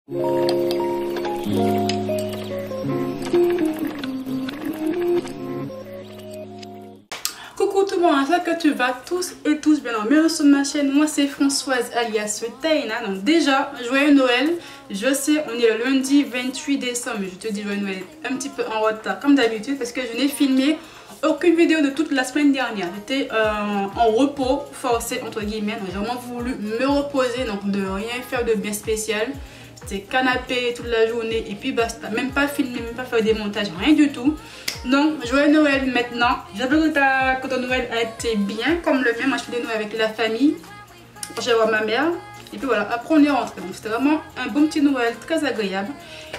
Coucou tout le monde, j'espère que tu vas tous et tous bien. Bienvenue sur ma chaîne, moi c'est Françoise alias Taina. Donc déjà, joyeux Noël. Je sais, on est le lundi 28 décembre, mais je te dis joyeux Noël un petit peu en retard comme d'habitude parce que je n'ai filmé aucune vidéo de toute la semaine dernière. J'étais en repos forcé entre guillemets, donc j'ai vraiment voulu me reposer, donc de rien faire de bien spécial. C'était canapé toute la journée et puis basta, même pas filmer, même pas faire des montages, rien du tout. Donc joyeux Noël maintenant. J'espère que ton Noël a été bien comme le mien. Moi je fais des Noël avec la famille, j'ai voir ma mère et puis voilà, après on est rentré. Donc c'était vraiment un bon petit Noël très agréable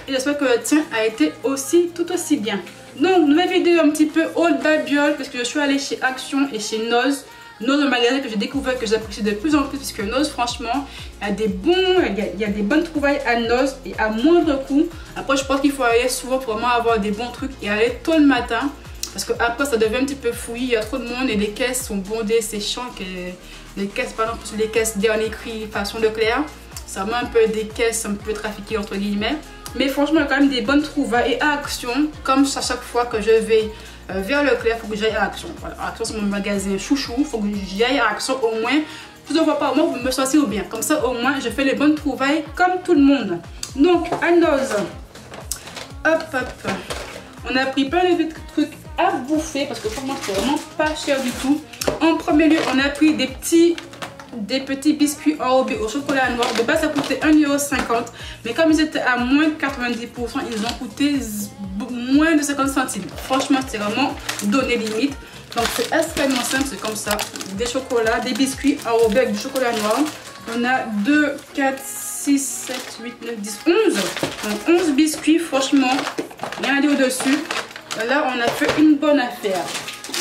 et j'espère que le tien a été aussi tout aussi bien. Donc nouvelle vidéo un petit peu haute babiole parce que je suis allée chez Action et chez Noz. Noz, un magasin que j'ai découvert, que j'apprécie de plus en plus, puisque Noz, franchement, il y a des bonnes trouvailles à Noz et à moindre coût. Après, je pense qu'il faut aller souvent pour vraiment avoir des bons trucs et aller tôt le matin, parce que après ça devient un petit peu fouillis, il y a trop de monde et les caisses sont bondées, c'est chiant. Que les caisses, par exemple, les caisses dernier cri façon Leclerc, c'est vraiment un peu des caisses un peu trafiquées entre guillemets. Mais franchement, il y a quand même des bonnes trouvailles et à Action, comme à chaque fois que je vais vers Leclerc, il faut que j'aille à Action. Voilà, Action c'est mon magasin chouchou, il faut que j'aille à Action au moins plusieurs fois par mois pour me sortir bien. Comme ça au moins je fais les bonnes trouvailles comme tout le monde. Donc à Noz, hop hop, on a pris plein de trucs à bouffer parce que franchement c'est vraiment pas cher du tout. En premier lieu on a pris des petits biscuits enrobés au chocolat noir. De base ça coûtait 1,50 €, mais comme ils étaient à moins de 90%, ils ont coûté moins de 50 centimes. Franchement c'est vraiment donné limite. Donc c'est extrêmement simple, c'est comme ça. Des chocolats, des biscuits enrobés avec du chocolat noir. On a 2, 4, 6, 7, 8, 9, 10, 11. Donc 11 biscuits, franchement, rien à dire au-dessus. Là on a fait une bonne affaire.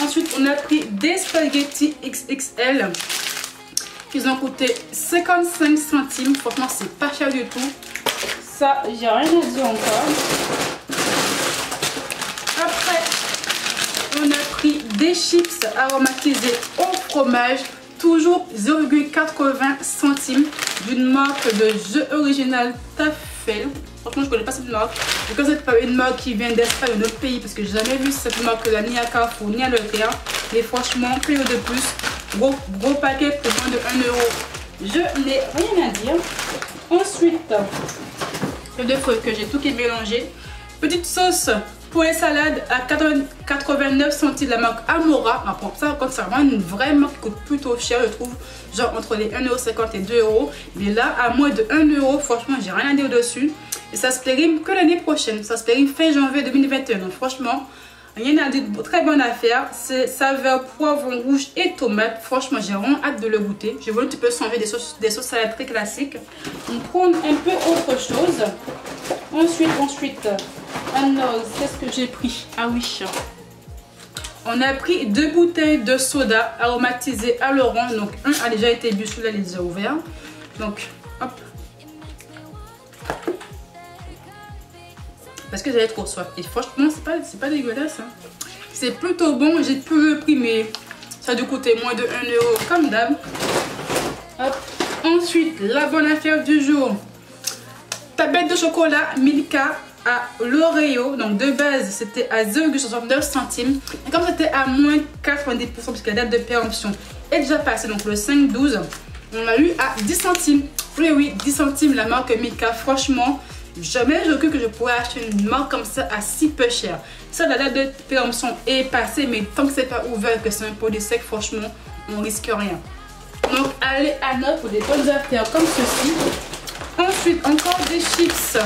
Ensuite on a pris des spaghettis XXL. Ils ont coûté 55 centimes. Franchement, c'est pas cher du tout. Ça, j'ai rien à dire encore. Après, on a pris des chips aromatisés au fromage. Toujours 0,80 centimes d'une marque de jeu original Tafel. Franchement, je connais pas cette marque. Je pense que c'est pas une marque qui vient d'Espagne ou d'autres pays parce que j'ai jamais vu cette marque-là ni à Carrefour ni à Leclerc. Mais franchement, plus de plus. Gros paquet pour moins de 1 €. Je n'ai rien à dire. Ensuite, le deux fruits que j'ai tout qui est mélangé. Petite sauce pour les salades à 89 centimes de la marque Amora. Bon, ça, quand c'est vraiment une vraie marque qui coûte plutôt cher, je trouve. Genre entre les 1,50 € et 2 €. Mais là, à moins de 1 €, franchement, j'ai rien à dire dessus. Et ça se périme que l'année prochaine. Ça se périme fin janvier 2021. Donc franchement, rien à dire, très bonne affaire. C'est saveur poivron rouge et tomate. Franchement, j'ai vraiment hâte de le goûter. J'ai voulu un petit peu changer des sauces salades très classiques. On prend un peu autre chose. Ensuite, alors, qu'est-ce que j'ai pris? Ah oui. On a pris 2 bouteilles de soda aromatisé à l'orange. Donc, un a déjà été bu, celui-là il est déjà ouvert. Donc, hop. Parce que j'avais trop soif. Et franchement, c'est pas dégueulasse. Hein. C'est plutôt bon. J'ai peu le prix, mais ça a dû coûter moins de 1 € comme d'hab. Ensuite, la bonne affaire du jour. Tablette de chocolat Milka à l'Oreo. Donc de base, c'était à 0,69 centimes. Et comme c'était à moins 90%, puisque la date de péremption est déjà passée, donc le 5/12, on l'a eu à 10 centimes. Oui, 10 centimes la marque Milka. Franchement, jamais je cru que je pourrais acheter une marque comme ça à si peu cher. Ça, la date de péremption est passée, mais tant que c'est pas ouvert, que c'est un produit sec, franchement, on risque rien. Donc, allez à Noz pour des bonnes affaires comme ceci. Ensuite, encore des chips.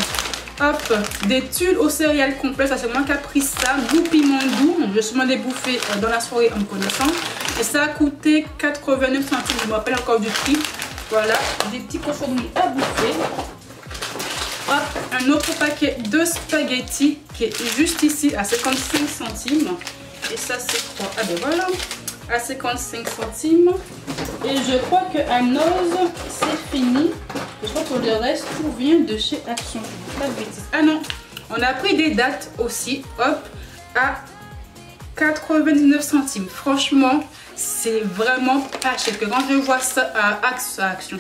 Hop, des tuiles aux céréales complètes. Ça, c'est moi qui a pris ça. Goût piment doux. Je vais sûrement les bouffer dans la soirée en me connaissant. Et ça a coûté 89 centimes. Je me rappelle encore du prix. Voilà, des petits cochonneries à bouffer. Hop, un autre paquet de spaghettis qui est juste ici à 55 centimes. Et ça c'est quoi? Ah ben voilà, à 55 centimes. Et je crois qu'à Noz c'est fini. Je crois que le reste tout vient de chez Action. Pas de bêtises. Ah non, on a pris des dattes aussi. Hop, à 99 centimes. Franchement, c'est vraiment pas cher. Que quand je vois ça à Action.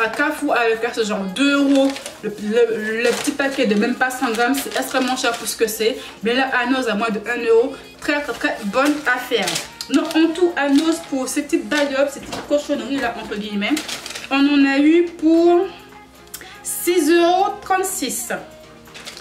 À Carrefour, à Leclerc, c'est genre 2 €. Le petit paquet de même pas 100 grammes, c'est extrêmement cher pour ce que c'est. Mais là, à Noz, à moins de 1 €, très bonne affaire. Donc, en tout, à Noz, pour ces petites baguettes, ces petites cochonneries là, entre guillemets, on en a eu pour 6,36 €.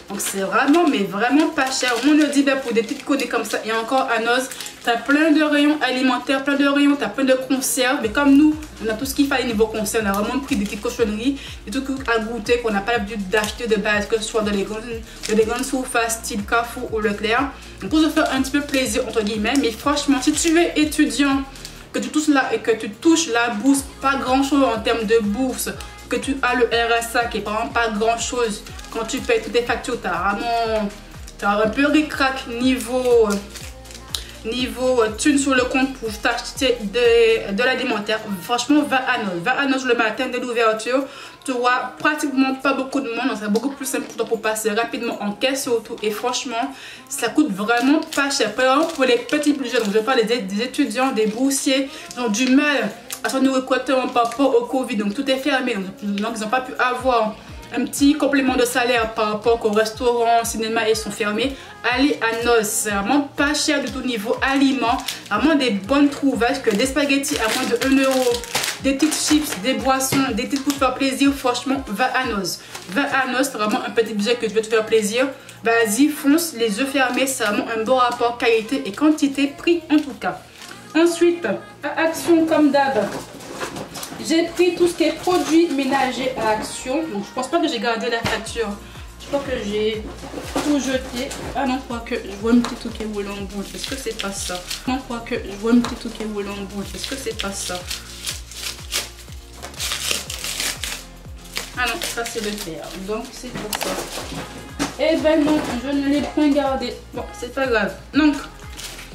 Donc c'est vraiment, mais vraiment pas cher. On le dit, ben, pour des petites conneries comme ça. Et encore à Noz, tu as plein de rayons alimentaires, plein de rayons, tu as plein de conserves. Mais comme nous, on a tout ce qu'il fallait niveau conserve. On a vraiment pris des petites cochonneries, des trucs à goûter qu'on n'a pas l'habitude d'acheter de base, que ce soit dans les grandes surfaces style Carrefour ou Leclerc. Donc pour se faire un petit peu plaisir, entre guillemets. Mais franchement, si tu es étudiant, que tu touches là et que tu touches la bourse, pas grand chose en termes de bourse, que tu as le RSA qui est vraiment pas grand chose, quand tu payes toutes tes factures, tu as vraiment un peu ric-rac niveau thune sur le compte pour t'acheter de l'alimentaire. Franchement, va à Noz. Va à Noz le matin dès l'ouverture. Tu auras pratiquement pas beaucoup de monde. Donc, c'est beaucoup plus simple pour toi pour passer rapidement en caisse surtout. Et franchement, ça coûte vraiment pas cher. Par exemple, pour les petits budgets, donc je parle des étudiants, des boursiers, qui ont du mal à se nourrir correctement par rapport au Covid. Donc, tout est fermé. Donc, ils n'ont pas pu avoir un petit complément de salaire par rapport au restaurant, cinéma, ils sont fermés. Allez à Noz, c'est vraiment pas cher du tout niveau aliments, vraiment des bonnes trouvailles, que des spaghettis à moins de 1 €, des petites chips, des boissons, des petites pour faire plaisir. Franchement, va à Noz. Va à Noz, c'est vraiment un petit budget que tu veux te faire plaisir. Vas-y, fonce, les yeux fermés, c'est vraiment un bon rapport qualité et quantité, prix en tout cas. Ensuite, à Action comme d'hab, j'ai pris tout ce qui est produits ménagers à Action. Donc je pense pas que j'ai gardé la facture. Je crois que j'ai tout jeté. Ah non, je crois que je vois un petit truc qui roule en boule. Est-ce que c'est pas ça? Non, je crois que je vois un petit truc qui roule en boule. Est-ce que c'est pas ça? Ah non, ça c'est le fer. Donc c'est pas ça. Eh ben non, je ne l'ai point gardé. Bon, c'est pas grave. Donc,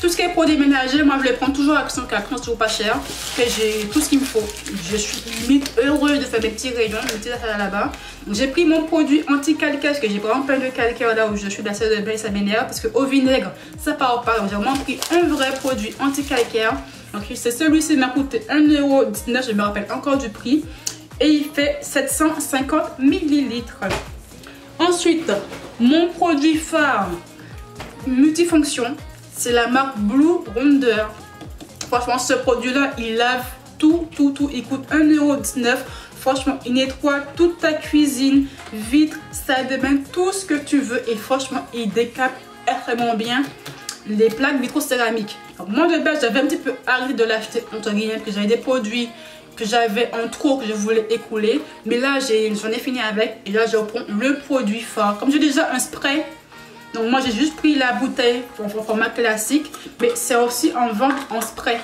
tout ce qui est produits ménagers, moi je les prends toujours à Action, car Action c'est toujours pas cher. Et j'ai tout ce qu'il me faut. Je suis limite heureuse de faire mes petits rayons, mes petites affaires là-bas. J'ai pris mon produit anti-calcaire, parce que j'ai vraiment plein de calcaire là où je suis de la salle de bain, ça m'énerve. Parce qu'au vinaigre, ça part pas. Donc j'ai vraiment pris un vrai produit anti-calcaire. Donc c'est celui-ci, m'a coûté 1,19 €, je me rappelle encore du prix. Et il fait 750 ml. Ensuite, mon produit phare multifonction, c'est la marque Blue Ronder. Franchement, ce produit-là, il lave tout. Il coûte 1,19 €. Franchement, il nettoie toute ta cuisine, vitre, salle de bain, tout ce que tu veux. Et franchement, il décape extrêmement bien les plaques vitrocéramiques. Donc, moi, de base, j'avais un petit peu arrêté de l'acheter, entre guillemets, parce que j'avais des produits que j'avais en trop que je voulais écouler. Mais là, j'en ai fini avec. Et là, je reprends le produit phare. Comme j'ai déjà un spray, donc moi j'ai juste pris la bouteille en format classique, mais c'est aussi en vente en spray,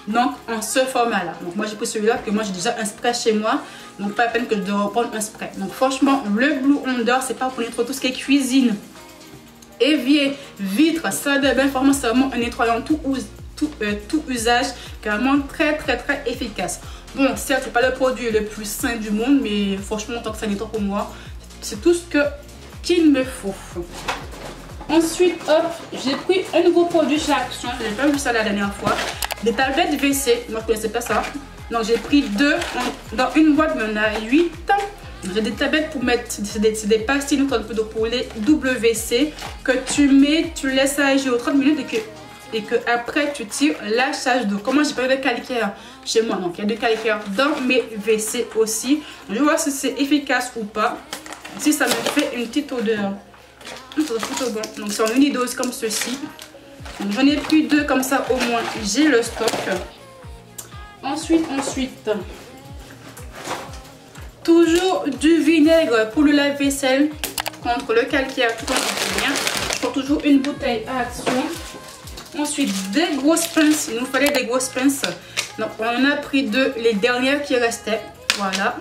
donc en ce format là. Donc moi j'ai pris celui-là, que moi j'ai déjà un spray chez moi, donc pas la peine que je dois reprendre un spray. Donc franchement, le Blue Ronder, c'est pas pour nettoyer tout ce qui est cuisine, évier, vitre, salle de bain. Franchement, c'est vraiment un nettoyant tout usage, carrément très efficace. Bon, certes c'est pas le produit le plus sain du monde, mais franchement tant que ça nettoie pour moi, c'est tout ce qu'il me faut. Ensuite, hop, j'ai pris un nouveau produit chez Action. Je n'ai pas vu ça la dernière fois. Des tablettes WC. Moi, je ne connaissais pas ça. Donc, j'ai pris 2. Dans une boîte, il y en a 8. J'ai des tablettes pour mettre. C'est des pastilles pour les WC que tu mets, tu laisses agir 30 minutes et que après tu tires la charge d'eau. Comment j'ai pas eu de calcaire chez moi. Donc, il y a du calcaire dans mes WC aussi. Je vais voir si c'est efficace ou pas. Si ça me fait une petite odeur. C'est plutôt bon. Donc c'est en unidose comme ceci. J'en ai pris 2 comme ça, au moins j'ai le stock. Ensuite, toujours du vinaigre pour le lave-vaisselle contre le calcaire tout en bien. Je prends toujours une bouteille à Action. Ensuite, des grosses pinces. Il nous fallait des grosses pinces. Donc on en a pris 2, les dernières qui restaient. Voilà,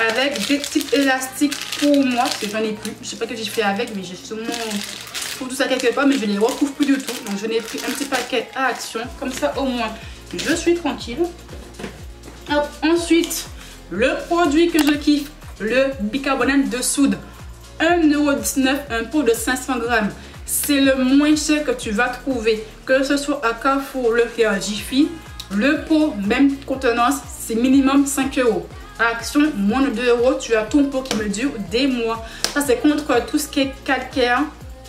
avec des petits élastiques pour moi, parce que j'en ai plus. Je sais pas ce que j'ai fait avec, mais j'ai sûrement tout ça quelque part, mais je ne les retrouve plus du tout. Donc je n'ai pris un petit paquet à Action, comme ça au moins je suis tranquille. Hop. Ensuite, le produit que je kiffe, le bicarbonate de soude, 1,19 €, un pot de 500 grammes. C'est le moins cher que tu vas trouver, que ce soit à Carrefour, Leclerc, Jiffy. Le pot, même contenance, c'est minimum 5 €. À Action, moins de 2 €, tu as ton pot qui me dure des mois. Ça c'est contre tout ce qui est calcaire.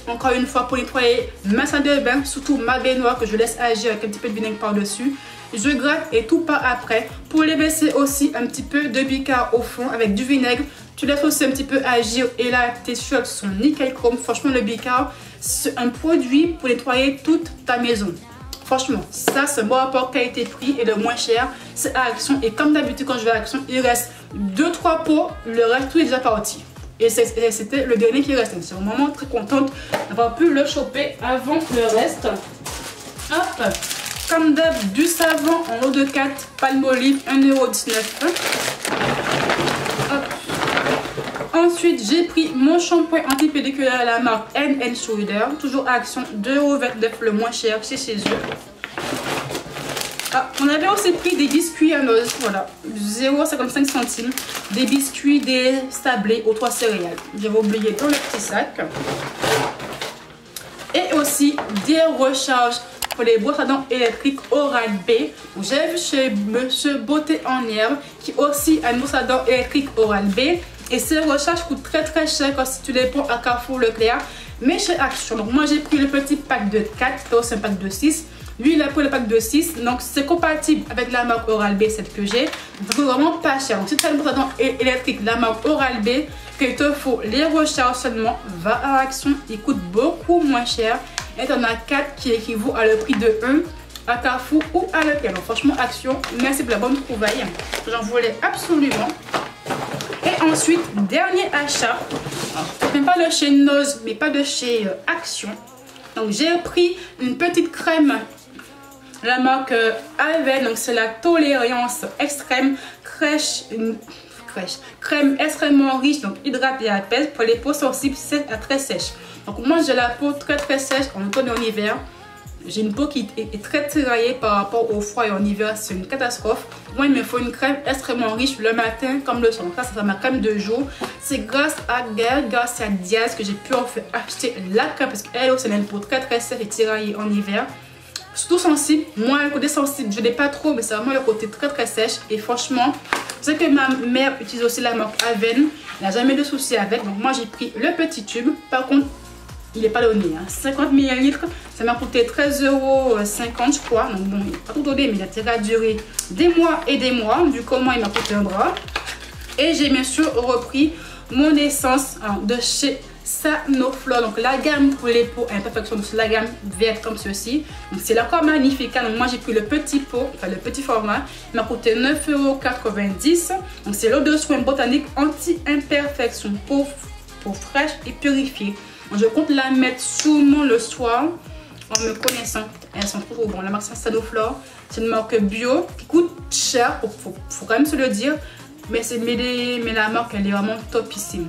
Encore une fois, pour nettoyer ma salle de bain, surtout ma baignoire que je laisse agir avec un petit peu de vinaigre par-dessus. Je gratte et tout part après. Pour les WC aussi, un petit peu de bicard au fond avec du vinaigre. Tu laisses aussi un petit peu agir et là, tes chiottes sont nickel chrome. Franchement, le bicard, c'est un produit pour nettoyer toute ta maison. Franchement, ça, c'est un bon rapport qualité-prix et le moins cher, c'est à Action. Et comme d'habitude, quand je vais à Action, il reste 2-3 pots, le reste, tout est déjà parti. Et c'était le dernier qui restait. Je suis vraiment très contente d'avoir pu le choper avant le reste. Hop! Comme d'hab, du savon en lot de 4, Palmolive, 1,19 €. Ensuite, j'ai pris mon shampoing antipédiculaire à la marque Head & Shoulders. Toujours à Action, 2,29 € le moins cher, c'est chez eux. Ah, on avait aussi pris des biscuits à noix, voilà, 0,55 centimes. Des biscuits, des sablés aux 3 céréales. J'avais oublié dans le petit sac. Et aussi des recharges pour les brosses à dents électriques Oral-B. J'ai vu chez Monsieur Beauté en Herbe qui aussi a une brosse à dents électrique Oral-B. Et ces recharges coûtent très cher quand tu les prends à Carrefour Leclerc. Mais chez Action, donc moi j'ai pris le petit pack de 4, c'est un pack de 6. Lui il a pris le pack de 6, donc c'est compatible avec la marque Oral-B, celle que j'ai. Donc vraiment pas cher. Donc si tu as une brosse à dents électrique, la marque Oral-B, qu'il te faut les recharges seulement, va à Action, il coûte beaucoup moins cher. Et tu en as 4 qui équivaut à le prix de 1 à Carrefour ou à Leclerc. Donc franchement Action, merci pour la bonne trouvaille. J'en voulais absolument. Et ensuite, dernier achat, même pas de chez Nose, mais pas de chez Action. Donc j'ai pris une petite crème, la marque Alven, donc c'est la tolérance extrême, crème extrêmement riche, donc hydrate et apaise pour les peaux sensibles à très sèches. Donc moi j'ai la peau très sèche en automne et en hiver. J'ai une peau qui est très tiraillée par rapport au froid et en hiver, c'est une catastrophe. Moi il me faut une crème extrêmement riche le matin comme le soir. Donc ça c'est ma crème de jour. C'est grâce à Gaëlle, grâce à Diaz que j'ai pu en fait acheter la crème parce qu'elle aussi elle a une peau très sèche et tiraillée en hiver. Surtout sensible, moi le côté sensible je n'ai pas trop mais c'est vraiment le côté très sèche. Et franchement, je sais que ma mère utilise aussi la marque Aven, elle n'a jamais de soucis avec. Donc moi j'ai pris le petit tube, par contre il n'est pas donné, hein. 50 ml, ça m'a coûté 13,50 € je crois. Donc bon, il n'est pas tout donné, mais il a duré des mois et des mois. Du coup, moi, il m'a coûté un bras. Et j'ai bien sûr repris mon essence de chez Sanoflore. Donc la gamme pour les peaux imperfection, c'est la gamme verte comme ceci. Donc c'est l'accord Magnifica. Donc moi j'ai pris le petit pot, enfin le petit format. Il m'a coûté 9,90 €. Donc c'est l'eau de soin botanique anti-imperfection, peau fraîche et purifiée. Je compte la mettre sûrement le soir en me connaissant. Elles sont trop bonnes. La marque Sanoflore, c'est une marque bio qui coûte cher, faut quand même se le dire. Mais la marque elle est vraiment topissime.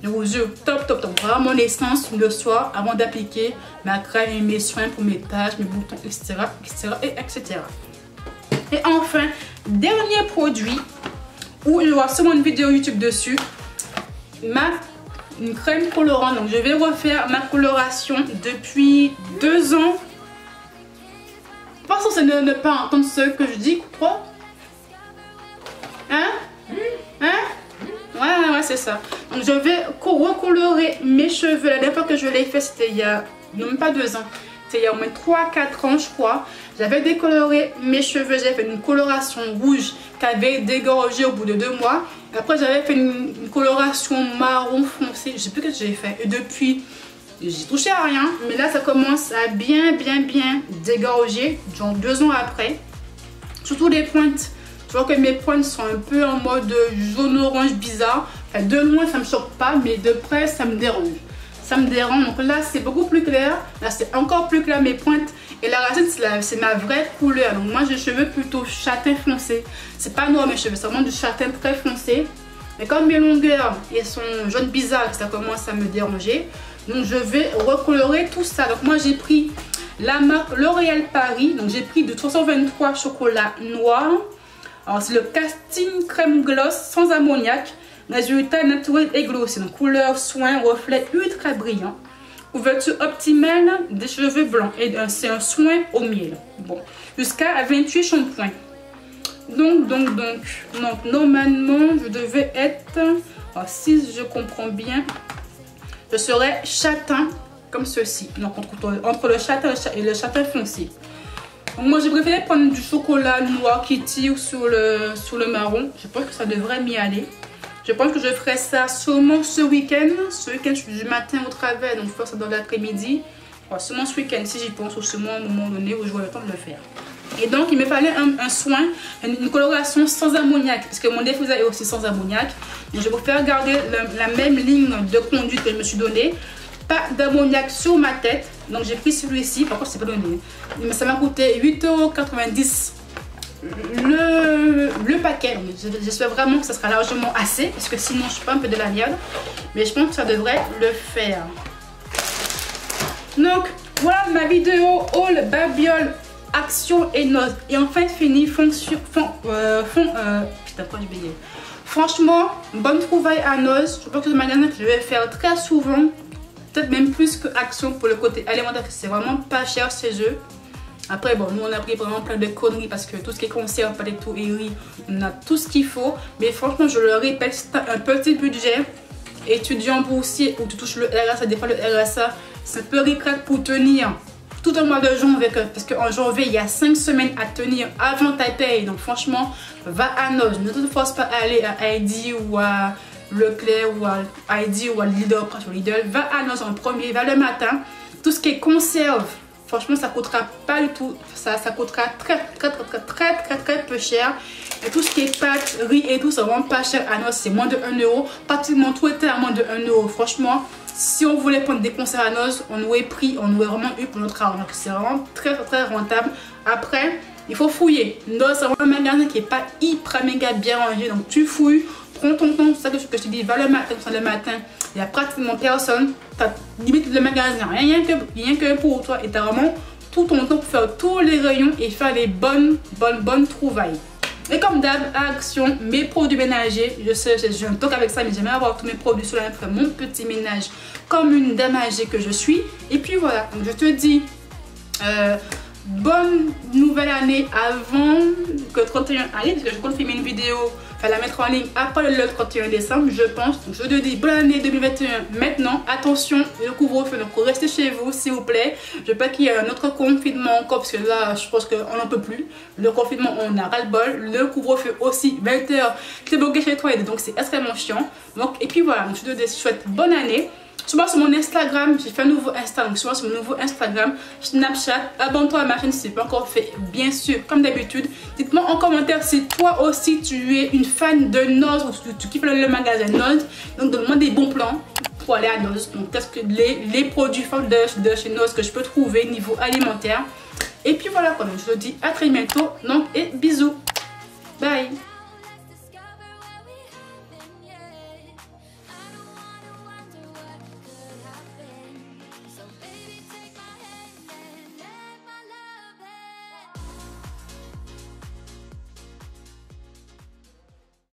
Je vous jure, top. Donc vraiment mon essence le soir avant d'appliquer ma crème et mes soins pour mes taches, mes boutons, etc. Et enfin, dernier produit où il y aura sûrement une vidéo YouTube dessus. Une crème colorante. Donc je vais refaire ma coloration depuis 2 ans. Pas censé ne pas entendre ce que je dis, quoi. Hein? Ouais, c'est ça. Donc je vais recolorer mes cheveux. La dernière fois que je l'ai fait, c'était il y a même pas 2 ans. C'était il y a au moins 3-4 ans, je crois. J'avais décoloré mes cheveux. J'avais fait une coloration rouge qui avait dégorgé au bout de 2 mois. Après, j'avais fait une coloration marron foncé. Je sais plus ce que j'ai fait. Et depuis, j'ai touché à rien. Mais là, ça commence à bien dégorger. Genre 2 ans après. Surtout les pointes. Je vois que mes pointes sont un peu en mode jaune-orange bizarre. Enfin, de loin, ça me choque pas. Mais de près, ça me dérange. Donc là, c'est beaucoup plus clair. Là, c'est encore plus clair mes pointes. Et la racine, c'est ma vraie couleur. Donc moi, j'ai les cheveux plutôt châtain foncé. C'est pas noir mes cheveux, c'est vraiment du châtain très foncé. Mais comme mes longueurs, elles sont jaune bizarre, ça commence à me déranger. Donc je vais recolorer tout ça. Donc moi, j'ai pris la marque L'Oréal Paris. Donc j'ai pris de 323 chocolat noir. Alors c'est le casting crème gloss sans ammoniac. Résultat naturel et glossé. Donc couleur, soin, reflet ultra brillant. Ouverture optimale des cheveux blancs. Et c'est un soin au miel. Bon, jusqu'à 28 shampoings. Donc, normalement, je devais être, alors, si je comprends bien, je serais châtain comme ceci. Donc, entre le châtain et le châtain foncé. Donc, moi, j'ai préféré prendre du chocolat noir qui tire sur le marron. Je pense que ça devrait m'y aller. Je pense que je ferai ça seulement ce week-end. Ce week-end, je suis du matin au travail, donc je ferai ça dans l'après-midi. Seulement ce week-end, si j'y pense, ou seulement à un moment donné où j'aurai le temps de le faire. Et donc, il me fallait un soin, une coloration sans ammoniac, parce que mon diffuseur est aussi sans ammoniac. Donc, je vais vous faire garder la même ligne de conduite que je me suis donnée. Pas d'ammoniac sur ma tête. Donc, j'ai pris celui-ci. Par contre, c'est pas donné. Mais ça m'a coûté 8,90 € le paquet. J'espère vraiment que ça sera largement assez, parce que sinon, je suis pas un peu de la merde. Mais je pense que ça devrait le faire. Donc, voilà ma vidéo haul Babiole Action et noz. Et enfin fini, putain, quoi j'ai bégayé. Franchement, bonne trouvaille à noz. Je pense que c'est un magasin que je vais faire très souvent. Peut-être même plus que Action pour le côté alimentaire. C'est vraiment pas cher chez eux. Après, bon, nous on a pris vraiment plein de conneries parce que tout ce qui est conserve, pas des tout et riz, on a tout ce qu'il faut. Mais franchement, je le répète, si tu as un petit budget, étudiant boursier ou tu touches le RSA, des fois le RSA, c'est un peu ric-rac pour tenir tout un mois de janvier, parce qu'en janvier il y a 5 semaines à tenir avant ta paye. Donc franchement, va à noz. Ne te force pas à aller à Aldi ou à Leclerc ou à Aldi ou à Lidl, va à noz en premier, va le matin. Tout ce qui est conserve, franchement ça coûtera pas du tout, ça coûtera très peu cher. Et tout ce qui est pâtes, riz et tout, c'est vraiment pas cher à noz, c'est moins de 1 €. Pratiquement tout était à moins de 1 €. Franchement, si on voulait prendre des conserves à noz, on aurait vraiment eu pour notre argent. C'est vraiment très rentable. Après, il faut fouiller. Noz, c'est vraiment un magasin qui est pas hyper méga bien rangé. Donc tu fouilles, prends ton temps, c'est ça que je te dis, va le matin, il y a pratiquement personne. Tu as limite le magasin, rien que pour toi. Et tu as vraiment tout ton temps pour faire tous les rayons et faire les bonnes trouvailles. Et comme d'hab, à Action, mes produits ménagers, je sais, j'ai un toc avec ça, mais j'aime avoir tous mes produits sur la main, faire mon petit ménage comme une dame âgée que je suis. Et puis voilà, donc je te dis bonne nouvelle année avant que 31 arrive, parce que je compte filmer une vidéo, la mettre en ligne après le 31 décembre, je pense. Donc je te dis bonne année 2021 maintenant. Attention, le couvre-feu, donc restez chez vous s'il vous plaît. Je veux pas qu'il y ait un autre confinement encore, parce que là je pense qu'on n'en peut plus. Le confinement, on a ras-le-bol. Le couvre-feu aussi, 20 h, t'es bloqué chez toi, et donc c'est extrêmement chiant. Donc, et puis voilà, donc je te souhaite bonne année. Suis-moi sur mon Instagram, j'ai fait un nouveau Instagram, suis-moi sur mon nouveau Instagram, Snapchat, abonne-toi à ma chaîne si ce n'est pas encore fait, bien sûr, comme d'habitude. Dites-moi en commentaire si toi aussi tu es une fan de noz ou tu kiffes le magasin noz. Donc donne-moi des bons plans pour aller à noz. Donc qu'est-ce que les produits forts de chez noz que je peux trouver niveau alimentaire. Et puis voilà, je te dis à très bientôt, donc et bisous, bye.